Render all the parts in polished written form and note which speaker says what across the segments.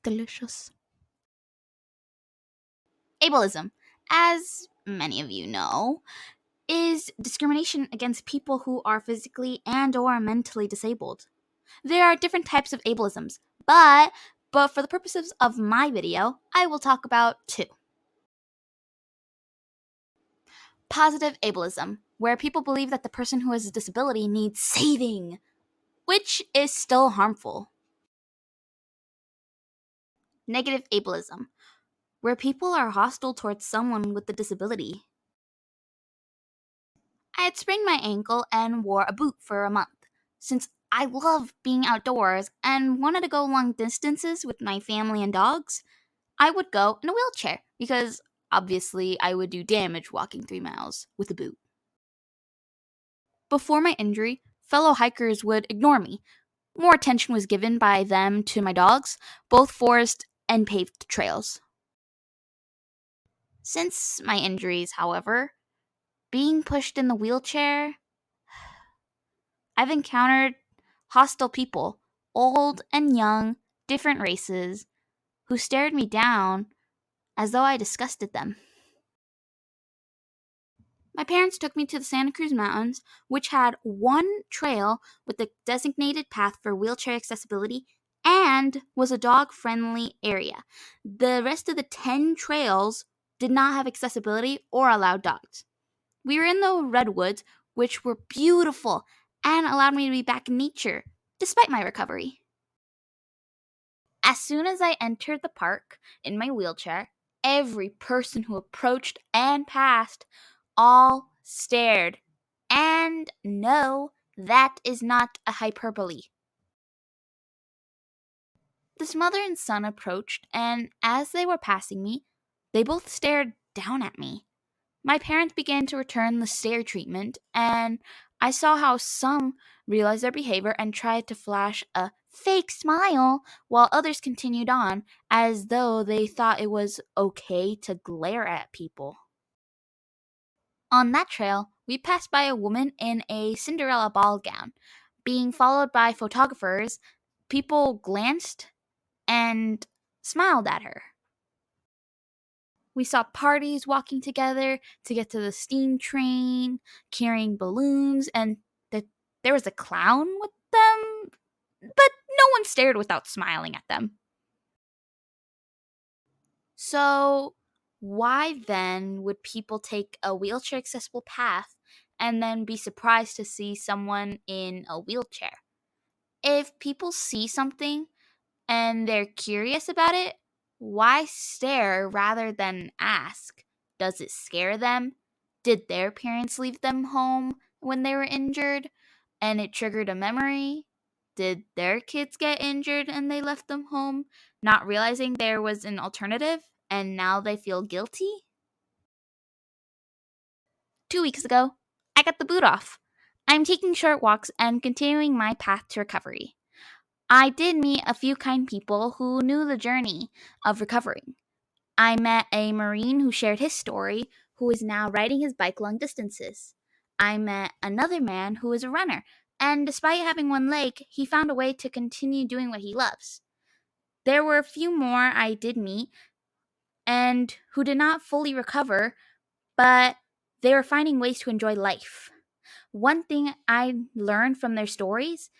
Speaker 1: Delicious. Ableism, as many of you know, is discrimination against people who are physically and or mentally disabled. There are different types of ableisms, but for the purposes of my video, I will talk about two. Positive ableism, where people believe that the person who has a disability needs saving, which is still harmful. Negative ableism, where people are hostile towards someone with a disability. I had sprained my ankle and wore a boot for a month. Since I love being outdoors and wanted to go long distances with my family and dogs, I would go in a wheelchair because obviously I would do damage walking 3 miles with a boot. Before my injury, fellow hikers would ignore me. More attention was given by them to my dogs, both forest and paved trails. Since my injuries, however, being pushed in the wheelchair, I've encountered hostile people, old and young, different races, who stared me down as though I disgusted them. My parents took me to the Santa Cruz Mountains, which had one trail with a designated path for wheelchair accessibility and was a dog-friendly area. The rest of the 10 trails did not have accessibility or allowed dogs. We were in the redwoods, which were beautiful and allowed me to be back in nature, despite my recovery. As soon as I entered the park in my wheelchair, every person who approached and passed all stared. And no, that is not a hyperbole. This mother and son approached, and as they were passing me, they both stared down at me. My parents began to return the stare treatment, and I saw how some realized their behavior and tried to flash a fake smile while others continued on as though they thought it was okay to glare at people. On that trail, we passed by a woman in a Cinderella ball gown. Being followed by photographers, people glanced and smiled at her. We saw parties walking together to get to the steam train, carrying balloons, and there was a clown with them, but no one stared without smiling at them. So, why then would people take a wheelchair accessible path and then be surprised to see someone in a wheelchair? If people see something and they're curious about it, why stare rather than ask? Does it scare them? Did their parents leave them home when they were injured and it triggered a memory? Did their kids get injured and they left them home, not realizing there was an alternative, and now they feel guilty? 2 weeks ago, I got the boot off. I'm taking short walks and continuing my path to recovery. I did meet a few kind people who knew the journey of recovering. I met a Marine who shared his story, who is now riding his bike long distances. I met another man who is a runner, and despite having one leg, he found a way to continue doing what he loves. There were a few more I did meet, and who did not fully recover, but they were finding ways to enjoy life. One thing I learned from their stories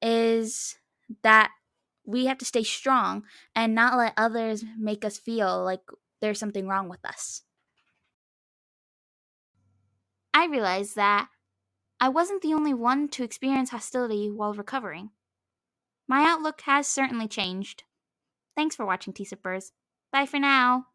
Speaker 1: is that we have to stay strong and not let others make us feel like there's something wrong with us. I realized that I wasn't the only one to experience hostility while recovering. My outlook has certainly changed. Thanks for watching, Tea Sippers. Bye for now.